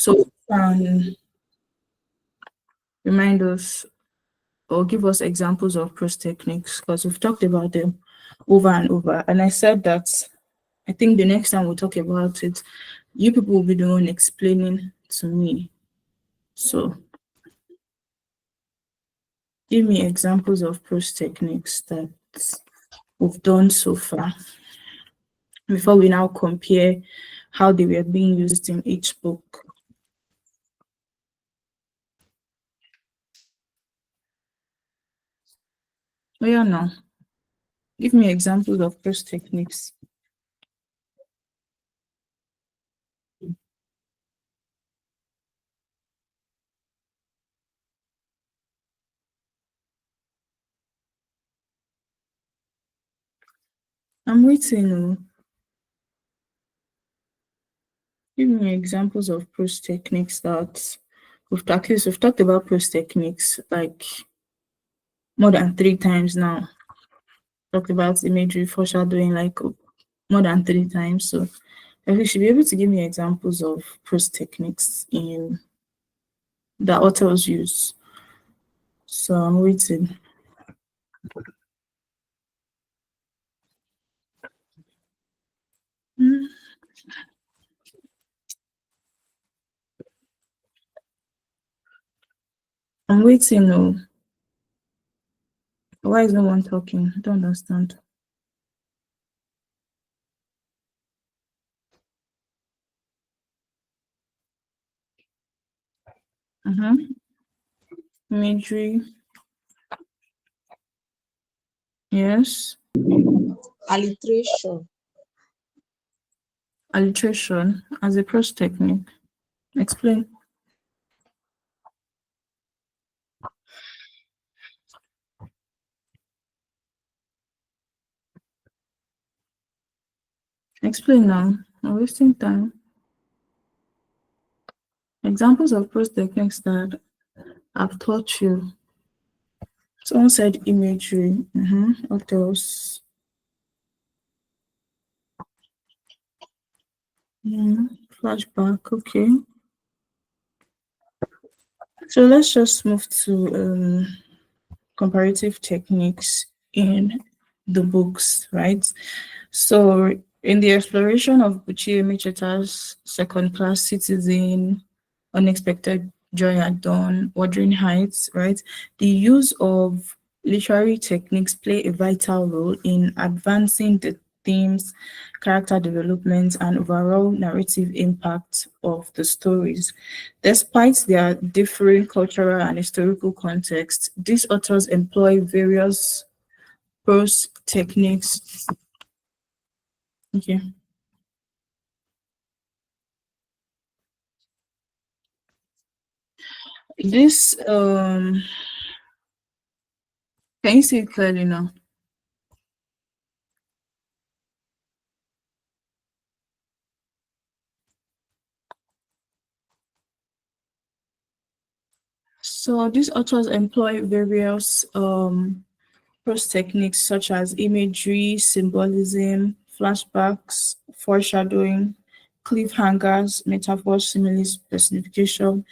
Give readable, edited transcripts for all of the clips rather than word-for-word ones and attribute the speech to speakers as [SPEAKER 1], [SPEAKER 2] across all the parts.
[SPEAKER 1] So remind us or give us examples of prose techniques, because we've talked about them over and over. And I said that I think the next time we'll talk about it, you people will be the one explaining to me. So give me examples of prose techniques that we've done so far before we now compare how they were being used in each book. Oh yeah, now give me examples of prose techniques. I'm waiting. Oh. Give me examples of prose techniques that we've talked about prose techniques like more than 3 times now. Talked about imagery, foreshadowing like more than 3 times. So you should be able to give me examples of prose techniques in that authors use. So I'm waiting. Mm, I'm waiting. No. Why is no one talking? I don't understand. Imagery. Yes.
[SPEAKER 2] Alliteration.
[SPEAKER 1] Alliteration as a prose technique. Explain. Explain now. I'm wasting time. Examples of prose techniques that I've taught you. Someone said imagery. What else? Flashback. Okay. So let's just move to comparative techniques in the books, right? So in the exploration of Buchi Emecheta's Second Class Citizen, Unexpected Joy at Dawn, Wuthering Heights, right? The use of literary techniques play a vital role in advancing the themes, character development, and overall narrative impact of the stories. Despite their differing cultural and historical contexts, these authors employ various prose techniques. Okay. This can you see it clearly now? So these authors employ various prose techniques such as imagery, symbolism, flashbacks, foreshadowing, cliffhangers, metaphors, similes, personification,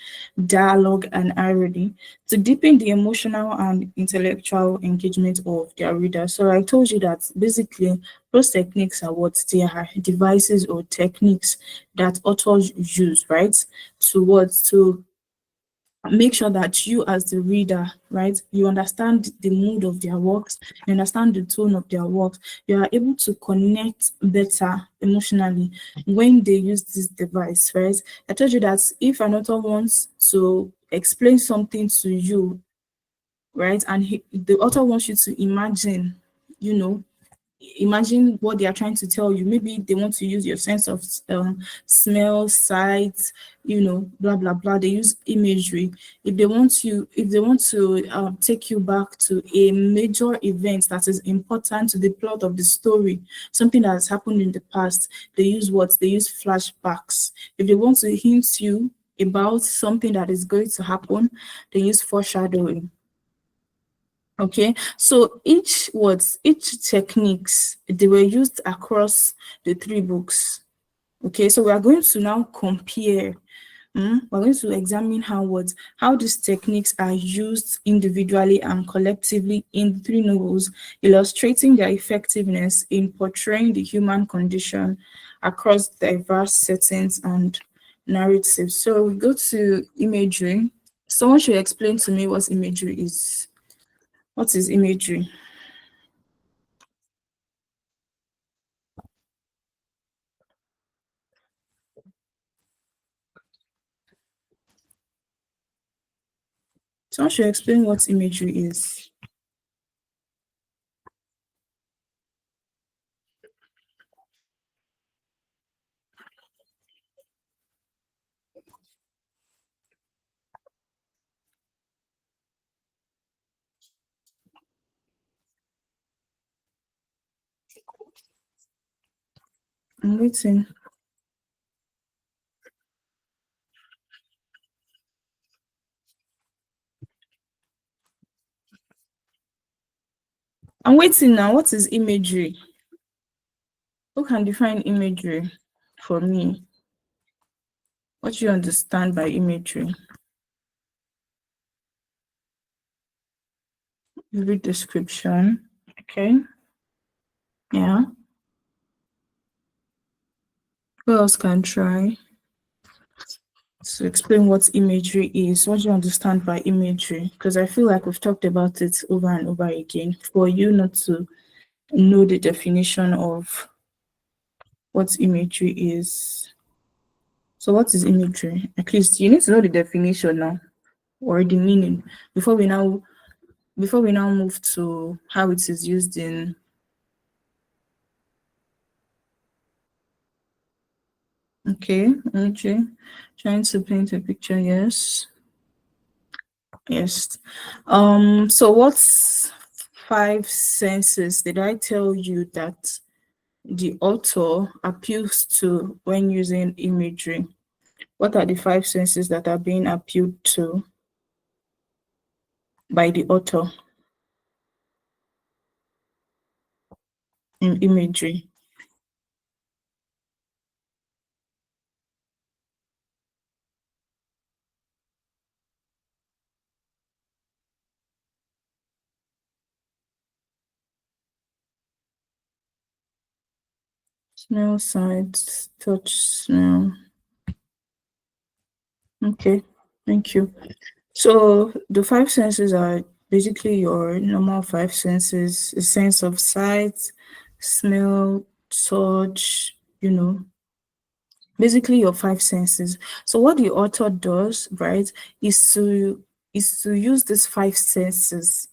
[SPEAKER 1] dialogue, and irony to deepen the emotional and intellectual engagement of their readers. So I told you that basically those techniques are what they are devices or techniques that authors use, right? To make sure that you as the reader, right, you understand the mood of their works, you understand the tone of their works, you are able to connect better emotionally when they use this device, right? I told you that if an author wants to explain something to you, right, and the author wants you to imagine, you know, imagine what they are trying to tell you. Maybe they want to use your sense of smell, sight, blah blah blah. They use imagery. If they want to take you back to a major event that is important to the plot of the story, something that has happened in the past, they use what? They use flashbacks. If they want to hint you about something that is going to happen, they use foreshadowing. Okay, so each techniques, they were used across the 3 books. Okay, so we are going to now compare We're going to examine how these techniques are used individually and collectively in three novels, illustrating their effectiveness in portraying the human condition across diverse settings and narratives. So we go to imagery. Someone should explain to me what imagery is. What is imagery? Someone should explain what imagery is. I'm waiting. I'm waiting now. What is imagery? Who can define imagery for me? What do you understand by imagery? Vivid description. Okay. Yeah. Who else can try to explain what imagery is? What do you understand by imagery? Because I feel like we've talked about it over and over again. For you not to know the definition of what imagery is. So what is imagery? At least you need to know the definition now or the meaning before we now move to how it is used in. Okay, imagery. Trying to paint a picture, yes. Yes. So what's five senses did I tell you that the author appeals to when using imagery? What are the five senses that are being appealed to by the author in imagery? Smell, sight, touch, smell. Okay, thank you. So the five senses are basically your normal five senses: the sense of sight, smell, touch, basically your five senses. So what the author does, right, is to use these five senses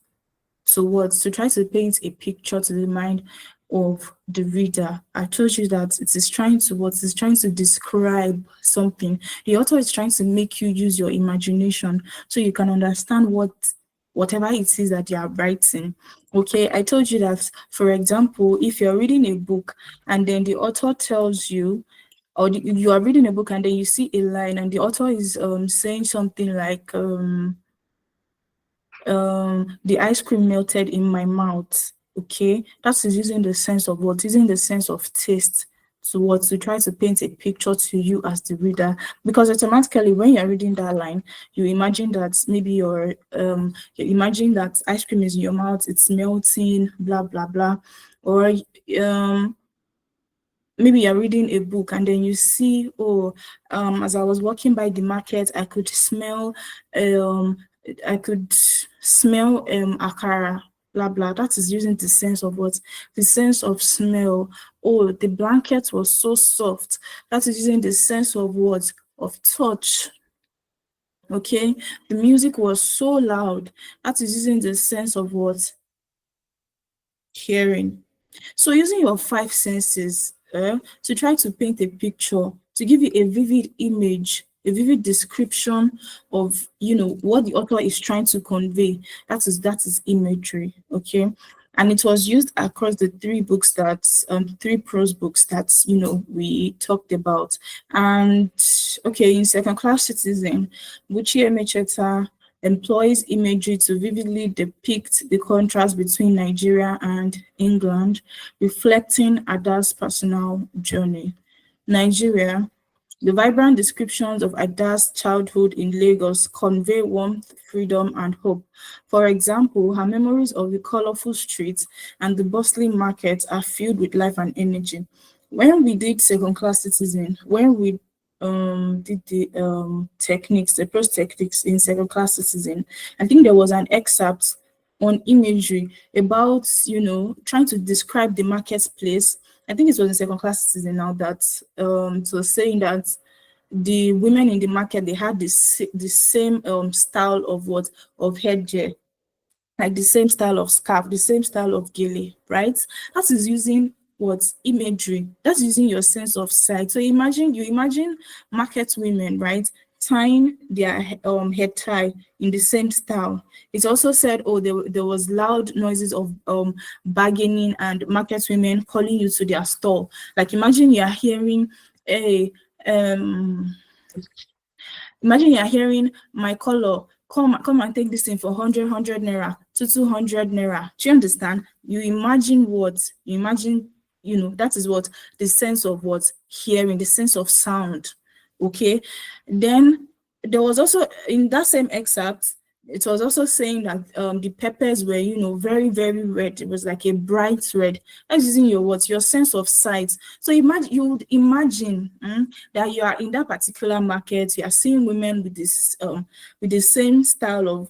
[SPEAKER 1] to try to paint a picture to the mind of the reader. I told you that it is trying to what is trying to describe something. The author is trying to make you use your imagination so you can understand whatever it is that you are writing. Okay, I told you that, for example, if you're reading a book and then the author tells you, you are reading a book and then you see a line and the author is saying something like the ice cream melted in my mouth. Okay, that is using the sense of what, using the sense of taste to try to paint a picture to you as the reader, because automatically when you're reading that line you imagine that maybe you imagine that ice cream is in your mouth, it's melting, blah blah blah. Or um maybe you're reading a book and then you see, as I was walking by the market, um I could smell akara, blah blah. That is using the sense of what? The sense of smell. Oh, the blanket was so soft. That is using the sense of what? Of touch. Okay, the music was so loud. That is using the sense of what? Hearing. So using your five senses to try to paint a picture, to give you a vivid image, a vivid description of what the author is trying to convey. That is imagery, okay? And it was used across the three prose books that we talked about. And okay, in Second Class Citizen, Buchi Emecheta employs imagery to vividly depict the contrast between Nigeria and England, reflecting Ada's personal journey. Nigeria, The vibrant descriptions of Ada's childhood in Lagos convey warmth, freedom, and hope. For example, her memories of the colorful streets and the bustling markets are filled with life and energy. When we did second class citizen, when we did the techniques, the prose techniques in second class citizen, I think there was an excerpt on imagery about, trying to describe the marketplace. I think it was in second class citizen now that it was saying that the women in the market, they had the same style of headgear, like the same style of scarf, the same style of gele, right? That is using what imagery. That's using your sense of sight. So you imagine market women, right, tying their head tie in the same style. It's also said, oh, there was loud noises of bargaining and market women calling you to their store. Like imagine you are hearing a imagine you're hearing my color, come and take this thing for 100 naira to 200 naira. Do you understand? You imagine what? You imagine, that is what the sense of what hearing, the sense of sound. Okay. Then there was also in that same excerpt, it was also saying that the peppers were, very, very red. It was like a bright red. That's using your sense of sight. So you would imagine that you are in that particular market. You are seeing women with this with the same style of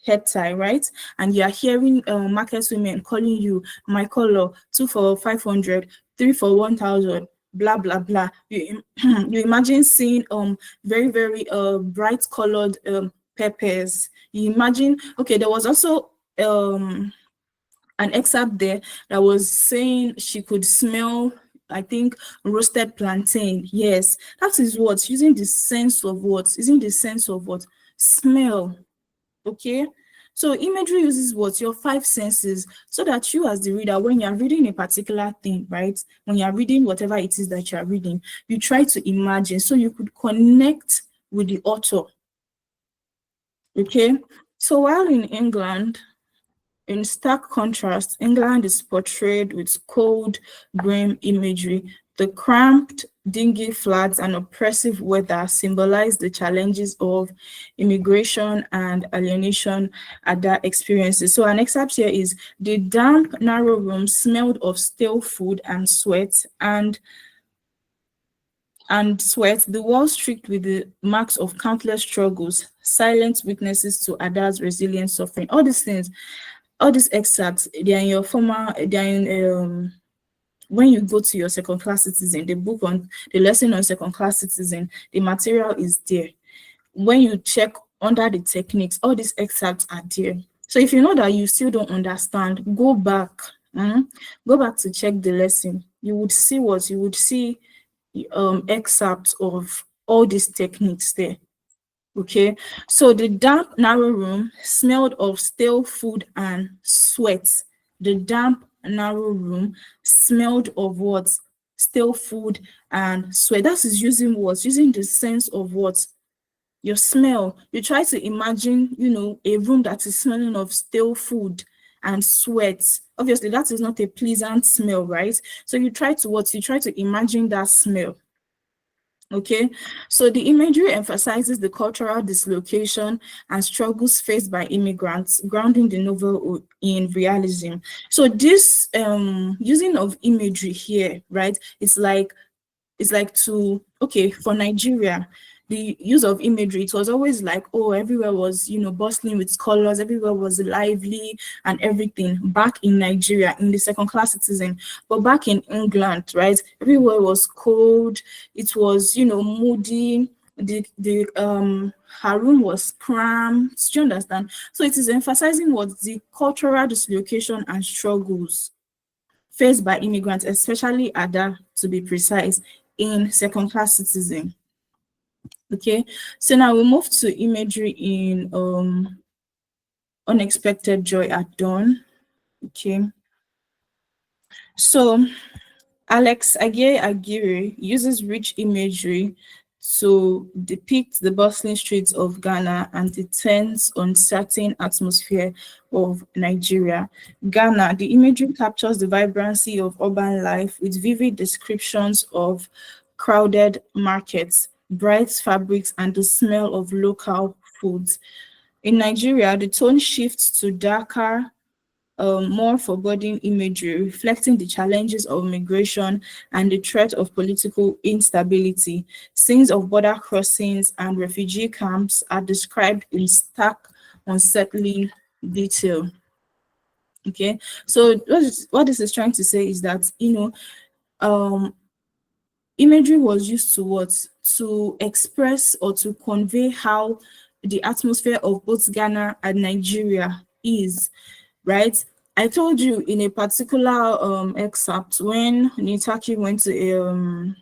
[SPEAKER 1] head tie, right? And you are hearing market women calling you my color 2 for 500, 3 for 1,000. Blah blah blah. You you imagine seeing very, very bright colored peppers. You imagine, okay, there was also an excerpt there that was saying she could smell, I think, roasted plantain. Yes, that is what using the sense of what smell. Okay, so imagery uses what your five senses, so that you as the reader, when you're reading a particular thing, right, when you're reading whatever it is that you're reading, you try to imagine so you could connect with the author. Okay, so while in England, in stark contrast, England is portrayed with cold, grim imagery. The cramped, dingy flats and oppressive weather symbolize the challenges of immigration and alienation Ada experiences. So an excerpt here is, the damp, narrow room smelled of stale food and sweat, the walls streaked with the marks of countless struggles, silent witnesses to Ada's resilient suffering. All these things, all these excerpts, they are in your when you go to your second class citizen, the book on the lesson on second class citizen, the material is there. When you check under the techniques, all these excerpts are there. So if you know that you still don't understand, go back to check the lesson. You would see excerpts of all these techniques there. Okay, so the damp, narrow room smelled of stale food and sweat. The damp, narrow room smelled of what? Stale food and sweat. That is using what? Using the sense of what? Your smell. You try to imagine, a room that is smelling of stale food and sweat. Obviously, that is not a pleasant smell, right? So you try to what? You try to imagine that smell. Okay, so the imagery emphasizes the cultural dislocation and struggles faced by immigrants, grounding the novel in realism. So this using of imagery here, right, it's like for Nigeria, the use of imagery, it was always like, oh, everywhere was, bustling with colors, everywhere was lively and everything back in Nigeria, in the second class citizen. But back in England, right, everywhere was cold, it was, moody, her room was cramped. Do you understand? So it is emphasizing what the cultural dislocation and struggles faced by immigrants, especially Ada, to be precise, in second class citizen. Okay, so now we move to imagery in Unexpected Joy at Dawn. Okay, so Alex Aguirre uses rich imagery to depict the bustling streets of Ghana and the tense, uncertain atmosphere of Nigeria. Ghana, the imagery captures the vibrancy of urban life with vivid descriptions of crowded markets, bright fabrics, and the smell of local foods. In Nigeria, the tone shifts to darker, more foreboding imagery, reflecting the challenges of migration and the threat of political instability. Scenes of border crossings and refugee camps are described in stark, unsettling detail. Okay, so what this is trying to say is that, um, imagery was used to what? To express or to convey how the atmosphere of both Ghana and Nigeria is, right? I told you in a particular excerpt when Nitaki went to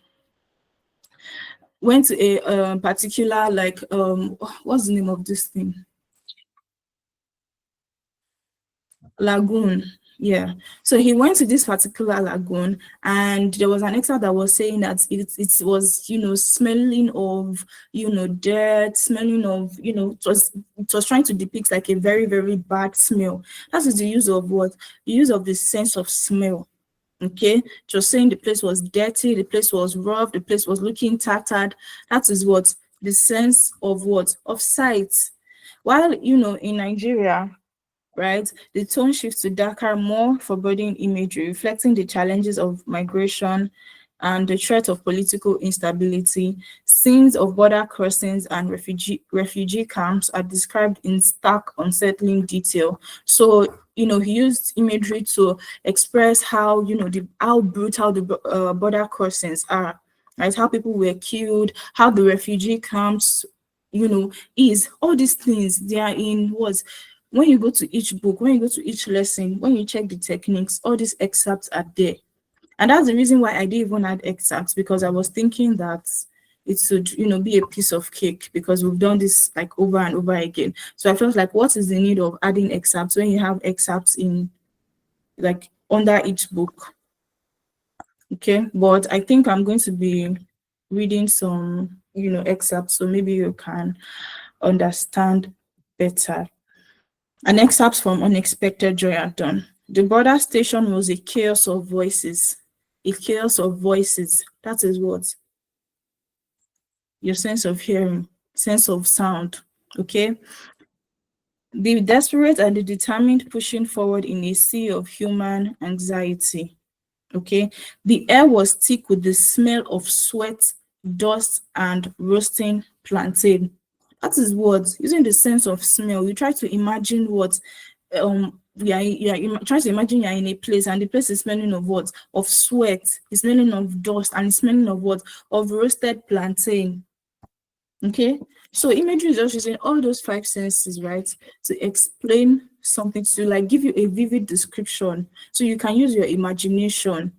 [SPEAKER 1] a particular, like, what's the name of this thing? Lagoon. Yeah. So he went to this particular lagoon, and there was an excerpt that was saying that it was, smelling of, dirt, smelling of, it was trying to depict like a very, very bad smell. That is the use of what? The use of the sense of smell. Okay, just saying the place was dirty, the place was rough, the place was looking tattered. That is what? The sense of what? Of sight. While, in Nigeria, right? The tone shifts to darker, more foreboding imagery, reflecting the challenges of migration and the threat of political instability. Scenes of border crossings and refugee camps are described in stark, unsettling detail. So, he used imagery to express how, how brutal the border crossings are, right? How people were killed, how the refugee camps, is. All these things, they are in what? When you go to each book, when you go to each lesson, when you check the techniques, all these excerpts are there. And that's the reason why I didn't even add excerpts, because I was thinking that it should, be a piece of cake, because we've done this like over and over again. So I felt like, what is the need of adding excerpts when you have excerpts in, like, under each book? Okay, but I think I'm going to be reading some, excerpts, so maybe you can understand better. An excerpt from Unexpected Joy at Dawn. The border station was a chaos of voices. A chaos of voices. That is what? Your sense of hearing, sense of sound. Okay? The desperate and the determined pushing forward in a sea of human anxiety. Okay? The air was thick with the smell of sweat, dust, and roasting plantain. That is what, using the sense of smell, you try to imagine what, try to imagine you're in a place, and the place is smelling of what? Of sweat, it's smelling of dust, and it's smelling of what? Of roasted plantain. Okay, so imagery is just using all those five senses, right, to explain something, to like give you a vivid description, so you can use your imagination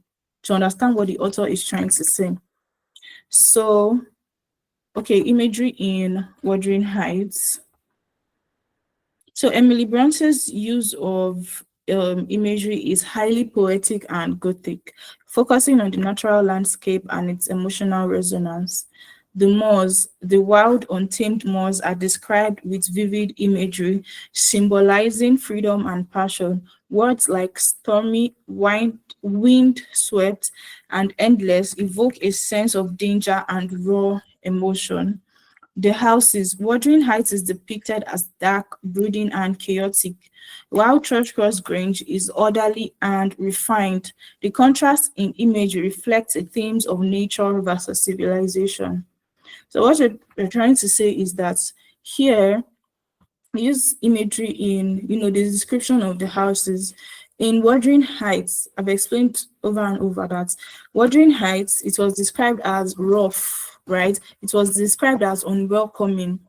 [SPEAKER 1] to understand what the author is trying to say. So, okay, imagery in Wuthering Heights. So Emily Bronte's use of imagery is highly poetic and gothic, focusing on the natural landscape and its emotional resonance. The moors, the wild, untamed moors, are described with vivid imagery, symbolizing freedom and passion. Words like stormy, wind-swept, and endless evoke a sense of danger and raw emotion. The houses, Wuthering Heights is depicted as dark, brooding, and chaotic, while Churchcross Grange is orderly and refined. The contrast in image reflects the themes of nature versus civilization. So what you're trying to say is that here, use imagery in, the description of the houses. In Wuthering Heights, I've explained over and over that Wuthering Heights, it was described as rough, right? It was described as unwelcoming.